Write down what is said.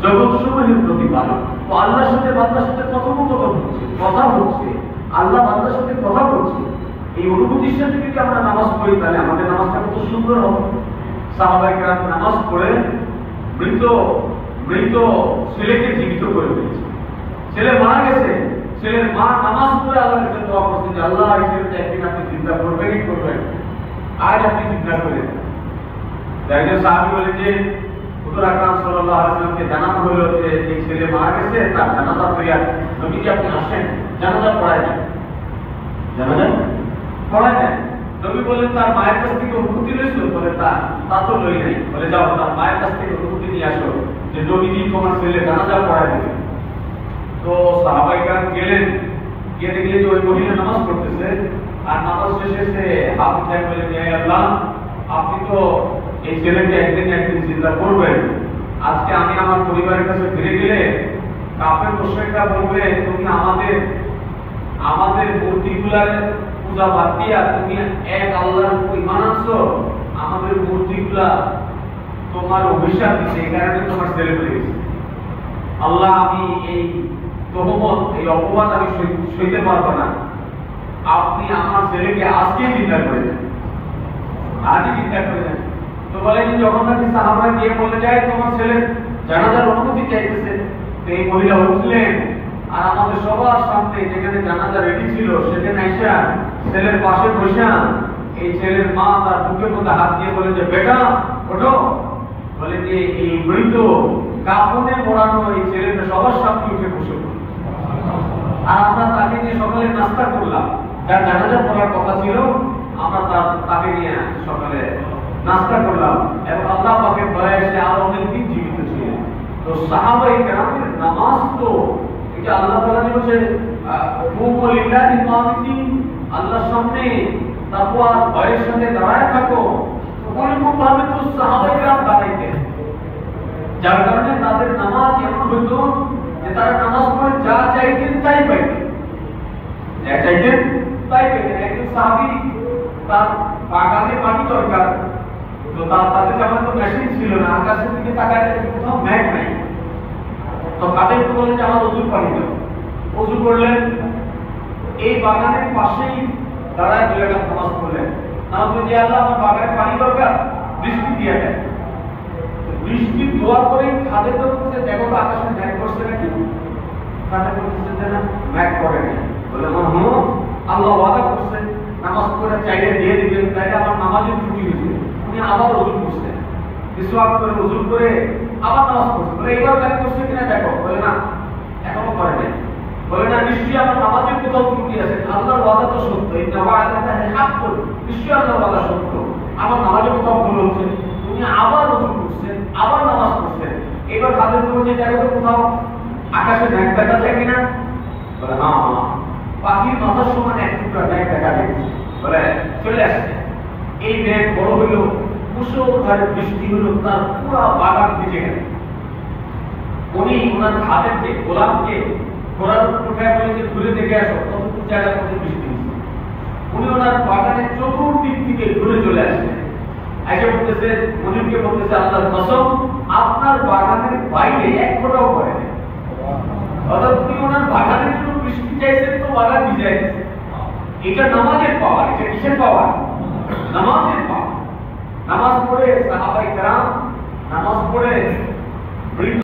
জগৎসমূহের প্রতিপালক। তো আল্লাহর সাথে বান্দার সাথে কথোপকথন হচ্ছে, কথা হচ্ছে, আল্লাহ বান্দার সাথে কথা বলছে। এই অনুভূতির সাথে যদি আমরা নামাজ পড়ি তাহলে আমাদের নামাজটা কত সুন্দর হবে। সাহাবায়ে কেরাম নামাজ পড়ে মৃত মৃত ছেলেকে জীবিত করে দিয়েছে। ছেলে মারা গেছে, ছেলের মা নামাজ পড়ে আল্লাহর কাছে দোয়া করছে যে আল্লাহ এই ছেলেটা একদিন আপনি চিন্তা করবেনই করবেন, আজ আপনি চিন্তা করেন। একজন সাহাবী বলে যে হুজুর আকরাম সাল্লাল্লাহু আলাইহি ওয়াসাল্লামকে জানানো হলো যে এই ছেলে মারা গেছে, তার জানাজা পড়িয়া নবীজি আপনি আসেন, জানাজা পড়ায় না। জানাজা পড়ায় না। নবী বললেন তার মায়ের কাছ থেকে অনুমতি লইছো? বলে তা তো লই নাই। বলে যাও তার মায়ের কাছ থেকে অনুমতি নিয়ে আসো যে নবীজি তোমার ছেলে জানাজা পড়ায় দিবে। তো সাহাবায়ে কেরাম গেলেন, গিয়ে দেখলেন যে ওই মহিলা নামাজ পড়তেছে, আর নামাজ শেষে সে হাত উঠায় বলে যে আল্লাহ আপনি তো এই ছেলেকে একদিন চিন্তা করবেন। আজকে আমি আমার পরিবারের কাছে ফিরে গেলে কাফের মুশরিকরা বলবে তুমি আমাদের মূর্তিগুলার পূজা বাদ দিয়া তুমি এক আল্লাহর উপর ঈমান আনছো, আমাদের মূর্তিগুলা তোমার অভিশাপ দিচ্ছে, এই কারণে তোমার ছেলে মরে গেছে। আল্লাহ আমি এই তহমত, এই অপবাদ আমি সইতে পারবো না, আপনি আমার ছেলেকে আজকে চিন্তা করে দেন, আজই চিন্তা করে দেন। তো বলে যে যখন নাকি সাহাবারা গিয়ে বলে যায় তোমার ছেলে জানাজার অনুমতি চাইতেছে, তো এই মহিলা উঠলেন আর আমাদের সবার সামনে যেখানে জানাজা রেডি ছিল সেখানে এসে ছেলের পাশে বসে এই ছেলের মা তার বুকের মধ্যে হাত দিয়ে বলে যে বেটা ওঠো। বলে যে এই মৃত কাফনে মোড়ানো এই ছেলেটা সবার সামনে উঠে বসে পড়ল। আর আমরা তাকে নিয়ে সকালে নাস্তা করলাম, যার জানাজা পড়ার কথা ছিল আমরা তাকে নিয়ে সকালে নাস্তা করলাম, এবং আল্লাহ পাকের দয়ায় সে আরো অনেকদিন জীবিত ছিলেন। তো সাহাবায়ে কেরামের নামাজ তো এটা আল্লাহ তাআলা বলেছে কুমু লিল্লাহি কানিতিন, আল্লাহর সামনে তাকওয়া ভয়ের সাথে দাঁড়ায় থাকো। ওরকম ভাবে তো সাহাবায়ে কেরাম দাঁড়াইতেন, যার কারণে তাদের নামাজ এমন হতো যে তারা নামাজ পড়ে যা চাইতেন তাই পাইতেন, যা চাইতেন তাই পেতেন। একজন সাহাবী তার বাগানে পানি দরকার, তো তাদের যেমন তো মেশিন ছিল না, আকাশের দিকে তাকায় কোথাও মেঘ নাই, তো কাদের বলে যে আমার ওযুর পানি দাও। ওযু করলেন, এই বাগানের পাশেই দাঁড়ায় 2 রাকাত নামাজ পড়লেন। নামাজ পড়ে আল্লাহ আমার বাগানে পানি দরকার, বৃষ্টি দিয়ে দেন। বৃষ্টি দোয়া করে খাদের তো বলছে দেখো তো আকাশে মেঘ করছে নাকি, কাদের বলছে যে না মেঘ করে নাই। বলে হ্যাঁ আল্লাহ ওয়াদা করছে নামাজ পড়ে চাইলে দিয়ে দিবেন, তাই আমার নামাজের ত্রুটি হয়েছে। উনি আবার ওযু করছেন, মিসওয়াক করে ওযু করে আবার নামাজ পড়ছেন। বলে এবার মেঘ করছে কিনা দেখো। বলে না এখনো করে নাই। বলে না নিশ্চয়ই আমার নামাজের কোথাও ত্রুটি আছে, আল্লাহর ওয়াদা তো সত্য, এই ওয়াদাটা হক তো নিশ্চয়ই আল্লাহর ওয়াদা সত্য, আমার নামাজের কোথাও ভুল হচ্ছে। উনি আবার ওযু করছেন, আবার নামাজ পড়ছেন। এবার খাদের বলছে দেখো তো কোথাও আকাশে মেঘ দেখা যায় কিনা। বলে হ্যাঁ পাখির মাথার সমান এক টুকরা মেঘ দেখা যাচ্ছে। বলে চলে আসছে। এই মেঘ বড় হইল, মুষলধারে বৃষ্টি হলো, তার পুরো বাগান ভিজে গেল। উনি ওনার খাদেরকে গোলামকে ঘোড়ার উঠায় বলে যে ঘুরে দেখে আসো কতটুকু জায়গা মধ্যে বৃষ্টি হচ্ছে। উনি ওনার বাগানের চতুর্দিক থেকে ঘুরে চলে আসছেন। আগে বলতেছে মনিরকে বলতেছে আল্লাহর কসম আপনার বাগানের বাইরে এক ফোঁটাও পড়ে না। অর্থাৎ উনি ওনার বাগানের জন্য বৃষ্টি চাইছেন, তো বাগান ভিজে গেছে। এটা নামাজের পাওয়ার। এটা কিসের পাওয়ার? নামাজের পাওয়ার। নামাজ পড়ে সাহাবায়ে কেরাম নামাজ পড়ে